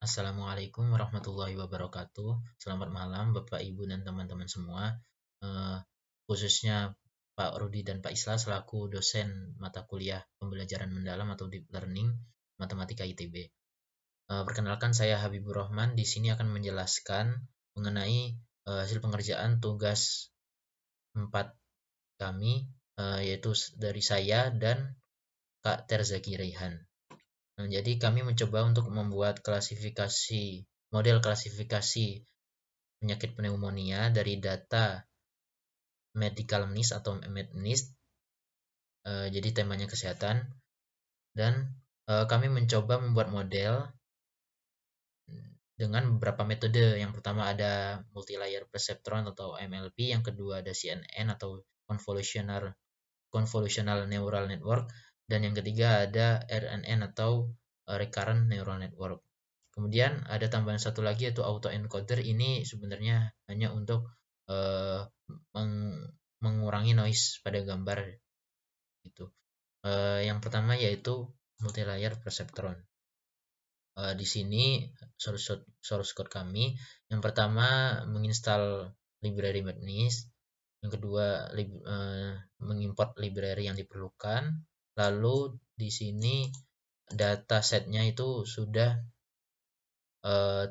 Assalamualaikum warahmatullahi wabarakatuh. Selamat malam Bapak, Ibu, dan teman-teman semua. Eh, Khususnya Pak Rudi dan Pak Isla selaku dosen mata kuliah pembelajaran mendalam atau deep learning Matematika ITB. Perkenalkan, saya Habibur Rahman. Di sini akan menjelaskan mengenai hasil pengerjaan tugas 4 kami, yaitu dari saya dan Kak Terzaki Raihan. Nah, jadi kami mencoba untuk membuat model klasifikasi penyakit pneumonia dari data medicalness atau medness. Jadi temanya kesehatan, dan kami mencoba membuat model dengan beberapa metode. Yang pertama ada multilayer perceptron atau MLP, yang kedua ada CNN atau convolutional neural network, dan yang ketiga ada RNN atau recurrent neural network. Kemudian ada tambahan satu lagi yaitu autoencoder. Ini sebenarnya hanya untuk uh, mengurangi noise pada gambar gitu. Yang pertama yaitu multilayer perceptron. Di sini source code kami. Yang pertama menginstal library madness. Yang kedua mengimport library yang diperlukan. Lalu di sini datasetnya itu sudah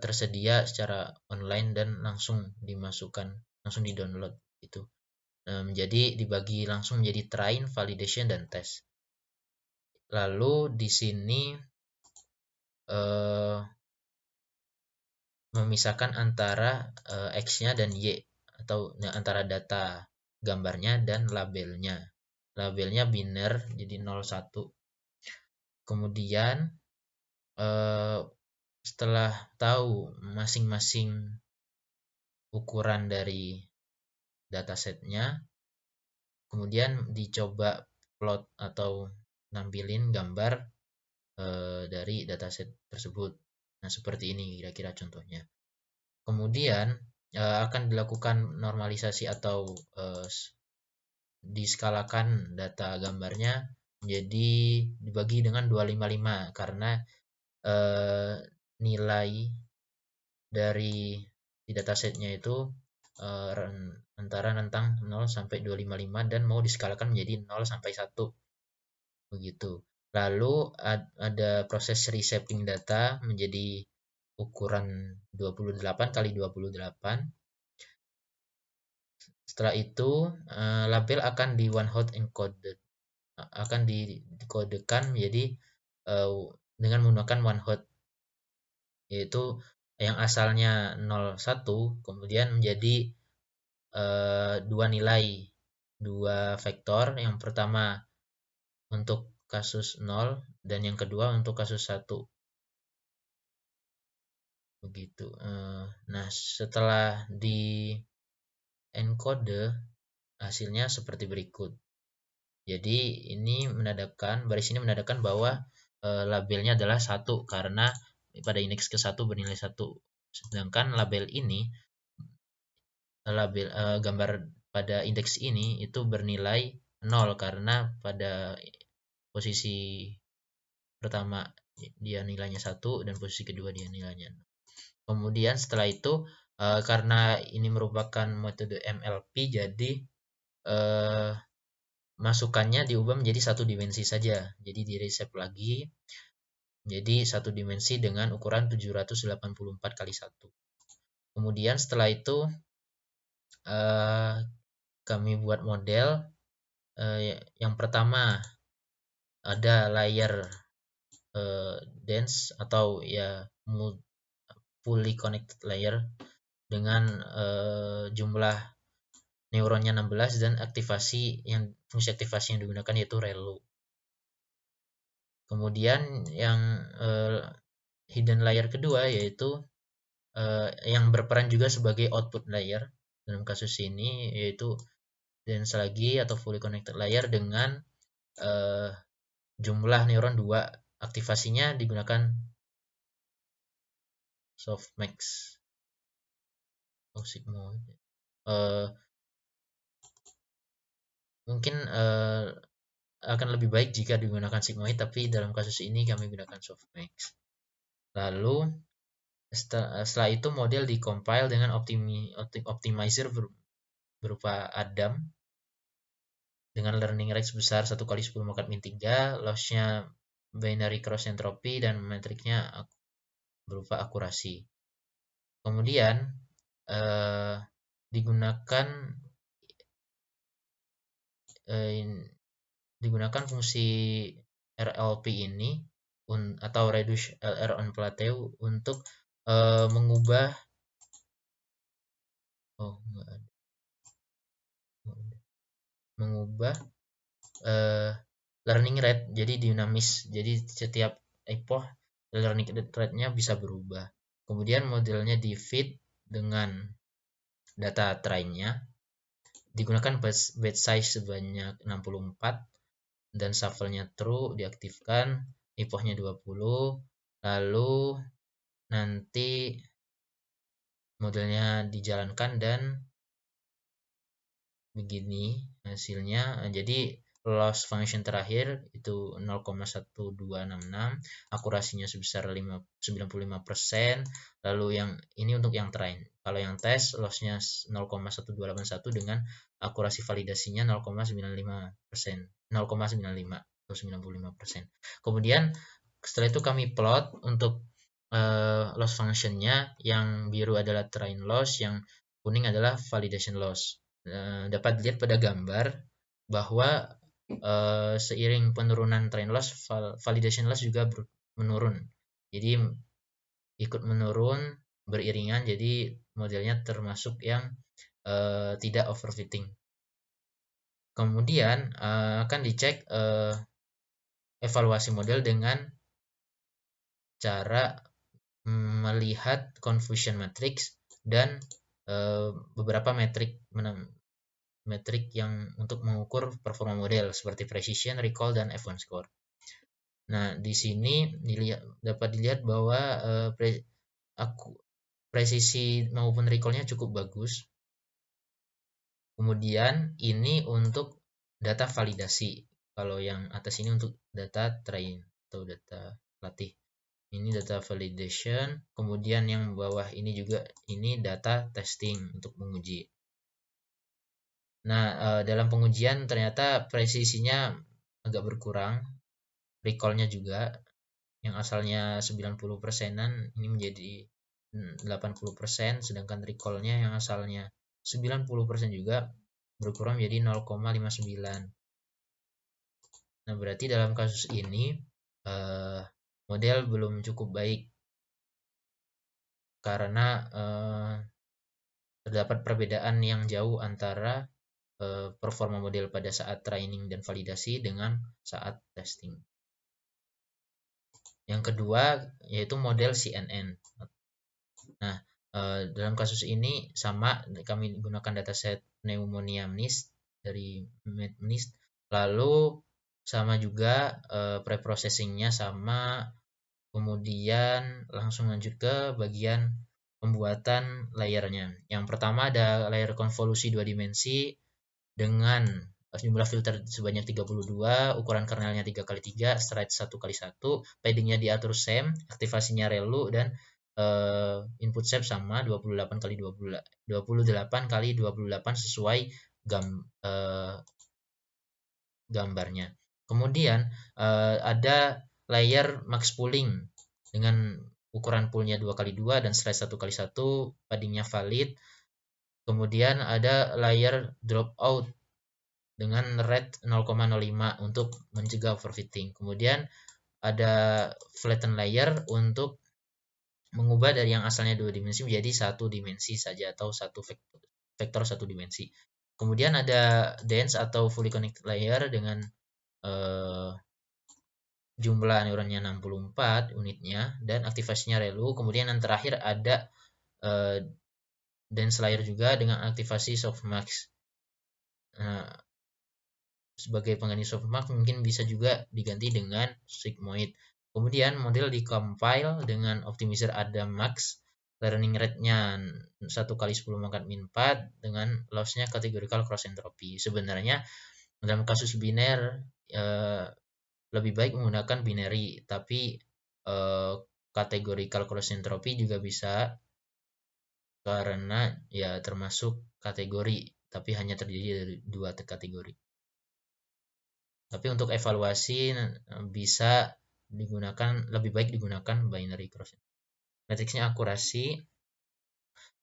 tersedia secara online dan langsung di-download gitu. Jadi dibagi langsung menjadi train, validation, dan test. Lalu di sini eh, memisahkan antara X-nya dan Y, atau antara data gambarnya dan labelnya. Labelnya biner, jadi 01. Kemudian eh, setelah tahu masing-masing ukuran dari datasetnya, kemudian dicoba plot atau nampilin gambar dari dataset tersebut. Nah, seperti ini kira-kira contohnya. Kemudian akan dilakukan normalisasi atau diskalakan data gambarnya menjadi dibagi dengan 255, karena nilai dari di datasetnya itu antara rentang 0 sampai 255 dan mau diskalakan menjadi 0 sampai 1 begitu. Lalu ada proses reshaping data menjadi ukuran 28 kali 28. Setelah itu label akan di one hot encoded, akan dikodekan menjadi dengan menggunakan one hot, yaitu yang asalnya 01 kemudian menjadi dua nilai, dua vektor. Yang pertama untuk kasus 0 dan yang kedua untuk kasus 1 begitu. Nah, setelah di encode hasilnya seperti berikut. Jadi baris ini menandakan bahwa labelnya adalah 1 karena pada indeks ke-1 bernilai 1. Sedangkan gambar pada indeks ini itu bernilai 0 karena pada posisi pertama dia nilainya 1 dan posisi kedua dia nilainya 0. Kemudian setelah itu karena ini merupakan metode MLP, jadi masukannya diubah menjadi satu dimensi saja. Jadi di reshape lagi menjadi satu dimensi dengan ukuran 784 kali 1. Kemudian setelah itu kami buat model. Yang pertama ada layer dense atau ya fully connected layer dengan jumlah neuronnya 16 dan fungsi aktivasi yang digunakan yaitu ReLU. Kemudian yang hidden layer kedua yaitu yang berperan juga sebagai output layer dalam kasus ini, yaitu dense lagi atau fully connected layer dengan jumlah neuron 2. Aktivasinya digunakan softmax sigmoid. Mungkin akan lebih baik jika digunakan sigmoid, tapi dalam kasus ini kami gunakan softmax. Lalu Setelah itu model dikompil dengan optimizer berupa Adam dengan learning rate sebesar 1 kali 10 pangkat min 3, lossnya binary cross entropy, dan metriknya berupa akurasi. Kemudian digunakan fungsi RLP ini atau reduce LR on plateau untuk mengubah learning rate jadi dinamis. Jadi setiap epoch learning rate-nya bisa berubah. Kemudian modelnya di feed dengan data trainnya. Digunakan batch size sebanyak 64 dan shuffle-nya true diaktifkan, epoch-nya 20. Lalu nanti modelnya dijalankan dan begini hasilnya. Jadi loss function terakhir itu 0,1266, akurasinya sebesar 95%. Lalu yang ini untuk yang train. Kalau yang tes lossnya 0,1281 dengan akurasi validasinya 0,95%, 0,95 atau 95%. Kemudian setelah itu kami plot untuk loss functionnya. Yang biru adalah train loss, yang kuning adalah validation loss. Dapat dilihat pada gambar bahwa seiring penurunan train loss, validation loss juga menurun. Jadi ikut menurun beriringan, jadi modelnya termasuk yang tidak overfitting. Kemudian akan dicek evaluasi model dengan cara melihat confusion matrix dan beberapa metrik yang untuk mengukur performa model seperti precision, recall, dan F1 score. Nah, di sini dapat dilihat bahwa presisi maupun recall-nya cukup bagus. Kemudian ini untuk data validasi. Kalau yang atas ini untuk data train atau data latih. Ini data validation. Kemudian yang bawah ini juga ini data testing untuk menguji. Nah, dalam pengujian ternyata presisinya agak berkurang. Recall-nya juga yang asalnya 90%-an ini menjadi 80%, sedangkan recall-nya yang asalnya 90% juga berkurang menjadi 0,59. Nah, berarti dalam kasus ini model belum cukup baik karena terdapat perbedaan yang jauh antara performa model pada saat training dan validasi dengan saat testing. Yang kedua yaitu model CNN. Nah, dalam kasus ini sama, kami gunakan dataset pneumonia MNIST dari MNIST. Lalu sama juga preprocessingnya sama. Kemudian langsung lanjut ke bagian pembuatan layernya. Yang pertama ada layer konvolusi 2 dimensi dengan jumlah filter sebanyak 32, ukuran kernelnya 3x3, stride 1x1, paddingnya diatur same, aktivasinya relu, dan input shape sama 28x28 sesuai gambarnya. Kemudian ada layer max pooling dengan ukuran poolnya 2x2 dan stride 1x1, paddingnya valid. Kemudian ada layer dropout dengan rate 0,05 untuk mencegah overfitting. Kemudian ada flatten layer untuk mengubah dari yang asalnya 2 dimensi menjadi 1 dimensi saja atau vektor 1 dimensi. Kemudian ada dense atau fully connected layer dengan jumlah neuronnya 64 unitnya dan aktivasinya relu. Kemudian yang terakhir ada dense layer juga dengan aktivasi softmax. Sebagai pengganti softmax mungkin bisa juga diganti dengan sigmoid. Kemudian model dikompile dengan optimizer Adam Max, learning rate-nya 1 kali 10 pangkat min 4 dengan loss-nya categorical cross entropy. Sebenarnya dalam kasus biner lebih baik menggunakan binary, tapi categorical cross entropy juga bisa, karena ya termasuk kategori tapi hanya terdiri dari dua kategori. Tapi untuk evaluasi bisa digunakan, lebih baik digunakan binary cross. Matriksnya akurasi,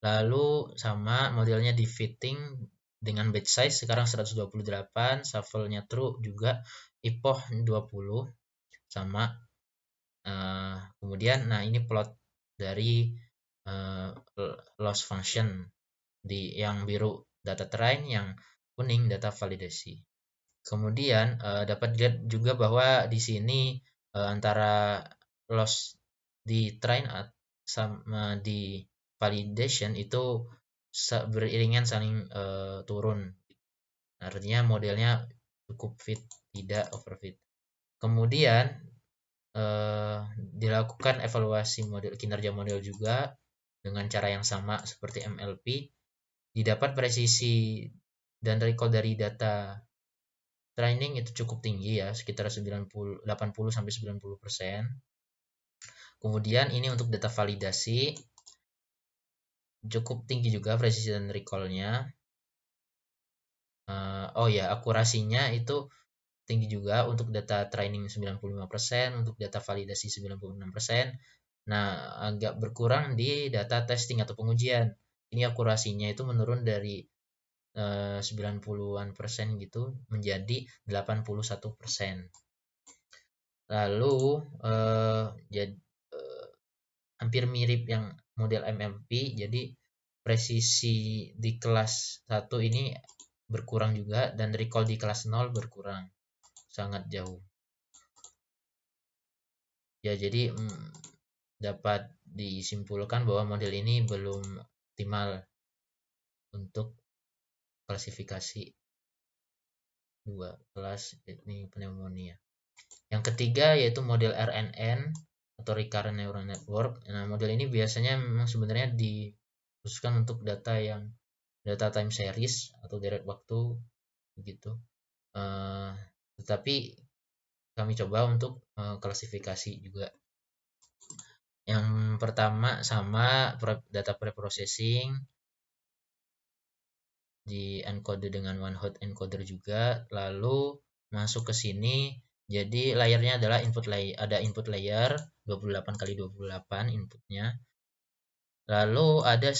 lalu sama modelnya di fitting dengan batch size sekarang 128, shuffle-nya true juga, epoch 20 sama. Kemudian nah ini plot dari loss function, di yang biru data train, yang kuning data validasi. Kemudian dapat dilihat juga bahwa di sini antara loss di train sama di validation itu beriringan saling turun. Artinya modelnya cukup fit, tidak overfit. Kemudian dilakukan evaluasi model, kinerja model juga dengan cara yang sama seperti MLP. Didapat presisi dan recall dari data training itu cukup tinggi ya, sekitar 80-90% Kemudian ini untuk data validasi cukup tinggi juga presisi dan recall-nya. Oh ya, akurasinya itu tinggi juga, untuk data training 95%, untuk data validasi 96%. Nah, agak berkurang di data testing atau pengujian. Ini akurasinya itu menurun dari 90-an persen gitu menjadi 81%. Lalu jadi hampir mirip yang model MLP, jadi presisi di kelas 1 ini berkurang juga, dan recall di kelas 0 berkurang sangat jauh. Ya, jadi dapat disimpulkan bahwa model ini belum optimal untuk klasifikasi 2 kelas ini pneumonia. Yang ketiga yaitu model RNN atau Recurrent Neural Network. Nah, model ini biasanya memang sebenarnya dikhususkan untuk data yang data time series atau deret waktu begitu. Tetapi kami coba untuk klasifikasi juga. Yang pertama sama data preprocessing, di encoder dengan one hot encoder juga, lalu masuk ke sini. Jadi layernya adalah input layer, ada input layer 28 kali 28 inputnya. Lalu ada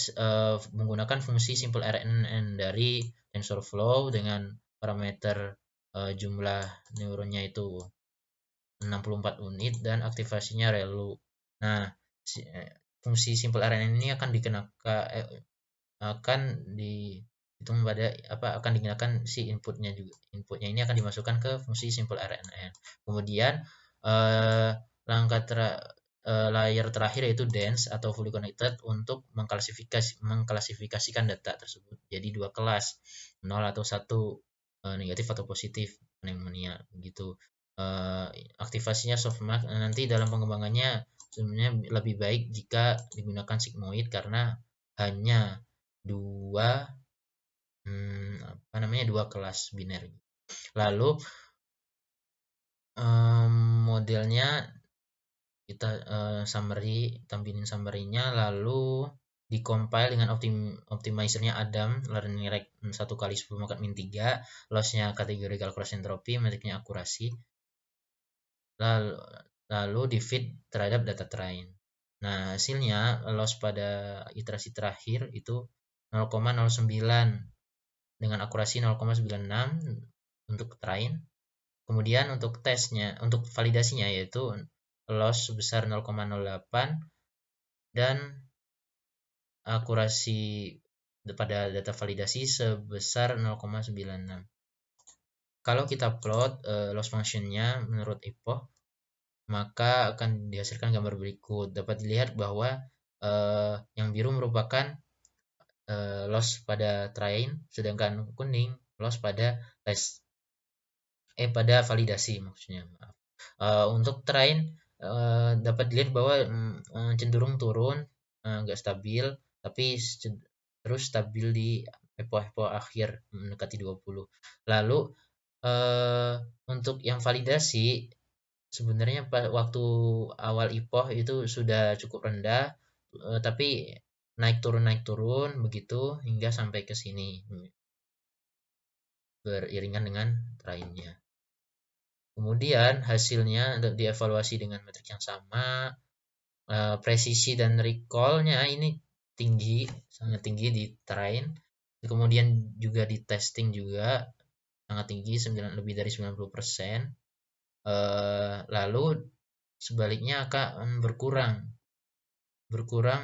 menggunakan fungsi simple RNN dari TensorFlow dengan parameter jumlah neuronnya itu 64 unit dan aktivasinya relu. Nah, fungsi simple RNN ini akan dihitung pada akan digunakan si inputnya juga. Inputnya ini akan dimasukkan ke fungsi simple RNN. Kemudian layer terakhir yaitu dense atau fully connected untuk mengklasifikasikan data tersebut jadi dua kelas, 0 atau 1, negatif atau positif pneumonia gitu. Aktivasinya softmax nanti dalam pengembangannya sebenarnya lebih baik jika digunakan sigmoid karena hanya dua kelas biner. Lalu modelnya kita tampilin summary-nya, lalu dikompil dengan optimizernya Adam, learning rate 1 kali 10 pangkat min 3, loss-nya categorical cross entropy, metriknya akurasi, lalu di feed terhadap data train. Nah, hasilnya loss pada iterasi terakhir itu 0,09 dengan akurasi 0,96 untuk train. Kemudian untuk tesnya, untuk validasinya yaitu loss sebesar 0,08 dan akurasi pada data validasi sebesar 0,96. Kalau kita plot loss function-nya menurut epoch, maka akan dihasilkan gambar berikut. Dapat dilihat bahwa yang biru merupakan loss pada train, sedangkan kuning loss pada pada validasi maksudnya. Maaf. Untuk train dapat dilihat bahwa cenderung turun, nggak stabil, tapi terus stabil di epoch akhir mendekati 20. Lalu untuk yang validasi sebenarnya waktu awal IPOH itu sudah cukup rendah, tapi naik turun begitu hingga sampai ke sini beriringan dengan trennya. Kemudian hasilnya dievaluasi dengan metrik yang sama, presisi dan recall-nya ini tinggi, sangat tinggi di train. Kemudian juga di testing juga sangat tinggi, lebih dari 90%. Lalu sebaliknya akan berkurang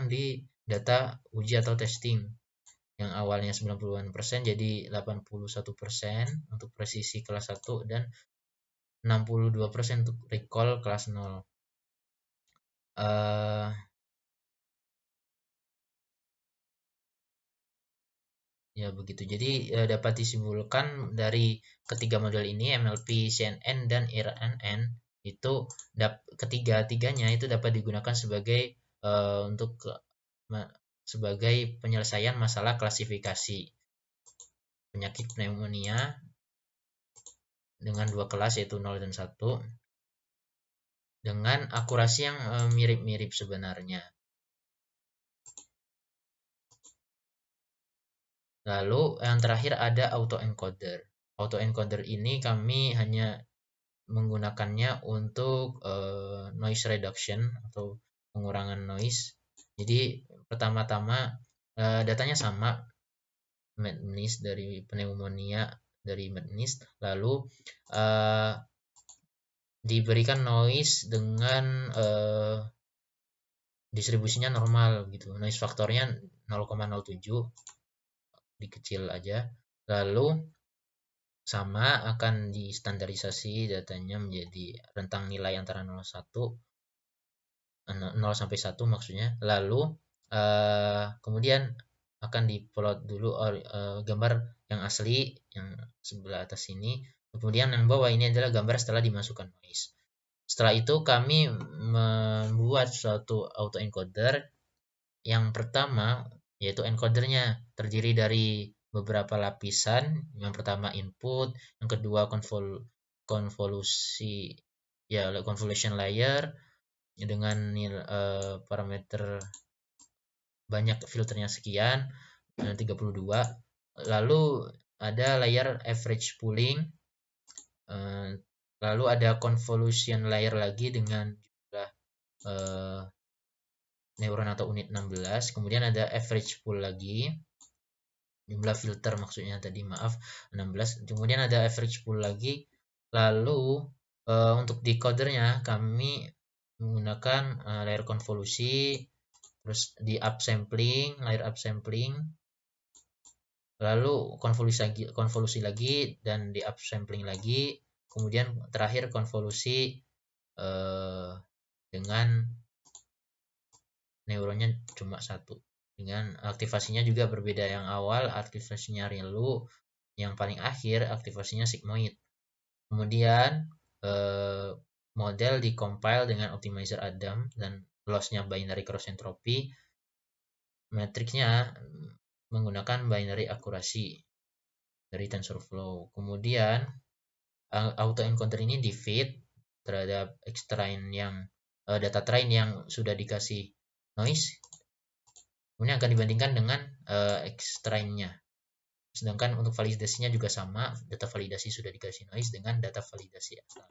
di data uji atau testing yang awalnya 90-an% jadi 81% untuk presisi kelas 1 dan 62% untuk recall kelas 0. Ya begitu. Jadi dapat disimpulkan dari ketiga model ini MLP, CNN, dan RNN itu ketiga-tiganya itu dapat digunakan sebagai untuk sebagai penyelesaian masalah klasifikasi penyakit pneumonia dengan dua kelas yaitu 0 dan 1 dengan akurasi yang mirip-mirip sebenarnya. Lalu yang terakhir ada autoencoder. Autoencoder ini kami hanya menggunakannya untuk noise reduction atau pengurangan noise. Jadi pertama-tama datanya sama, MedNIST dari pneumonia dari MedNIST, lalu diberikan noise dengan distribusinya normal gitu. Noise faktornya 0,07, dikecil aja. Lalu sama akan distandarisasi datanya menjadi rentang nilai antara 0 sampai 1 maksudnya. Lalu kemudian akan diplot dulu gambar yang asli yang sebelah atas ini. Kemudian yang bawah ini adalah gambar setelah dimasukkan noise. Setelah itu kami membuat suatu autoencoder. Yang pertama yaitu encodernya terdiri dari beberapa lapisan. Yang pertama input, yang kedua convolution layer dengan parameter banyak filternya sekian, 32. Lalu ada layer average pooling, lalu ada convolution layer lagi dengan jumlah neuron atau unit 16. Kemudian ada average pool lagi, jumlah filter maksudnya tadi, maaf, 16. Kemudian ada average pool lagi. Lalu untuk decodernya kami menggunakan layer konvolusi, terus di layer upsampling, lalu konvolusi lagi dan di upsampling lagi, kemudian terakhir konvolusi dengan neuronnya cuma satu. Dengan aktivasinya juga berbeda, yang awal aktivasinya ReLU, yang paling akhir aktivasinya sigmoid. Kemudian model dikompil dengan optimizer Adam dan lossnya binary cross entropy. Metriknya menggunakan binary akurasi dari TensorFlow. Kemudian autoencoder ini di feed terhadap data train yang sudah dikasih noise. Kemudian akan dibandingkan dengan X-train-nya. Sedangkan untuk validasinya juga sama, data validasi sudah dikasih noise dengan data validasi asal.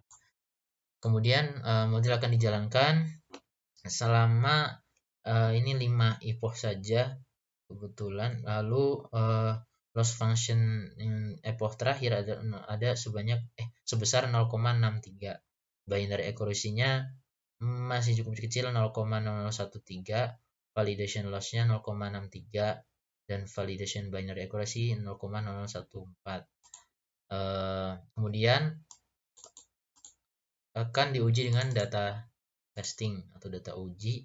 Kemudian model akan dijalankan selama ini 5 epoch saja kebetulan. Lalu loss function epoch terakhir ada sebesar 0,63. Binary accuracy-nya masih cukup kecil, 0,013. Validation loss-nya 0,63 dan validation binary accuracy 0,014. Kemudian akan diuji dengan data testing atau data uji.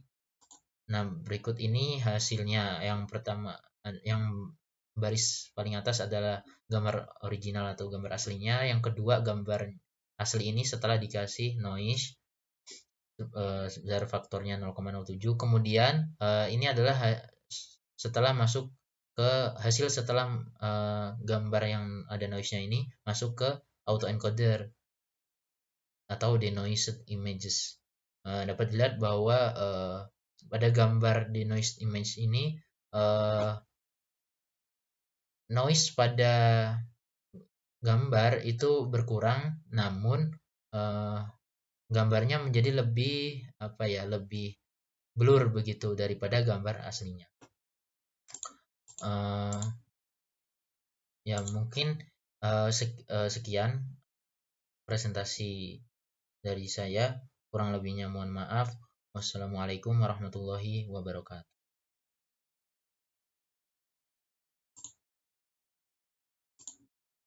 Nah, berikut ini hasilnya. Yang pertama, yang baris paling atas adalah gambar original atau gambar aslinya. Yang kedua, gambar asli ini setelah dikasih noise sebesar faktornya 0,07. Kemudian ini adalah setelah masuk ke hasil setelah gambar yang ada noise-nya ini masuk ke autoencoder. atau denoised images. Dapat dilihat bahwa pada gambar denoised image ini noise pada gambar itu berkurang, namun gambarnya menjadi lebih apa ya, lebih blur begitu daripada gambar aslinya. Ya mungkin sekian presentasi dari saya, kurang lebihnya mohon maaf. Wassalamualaikum warahmatullahi wabarakatuh.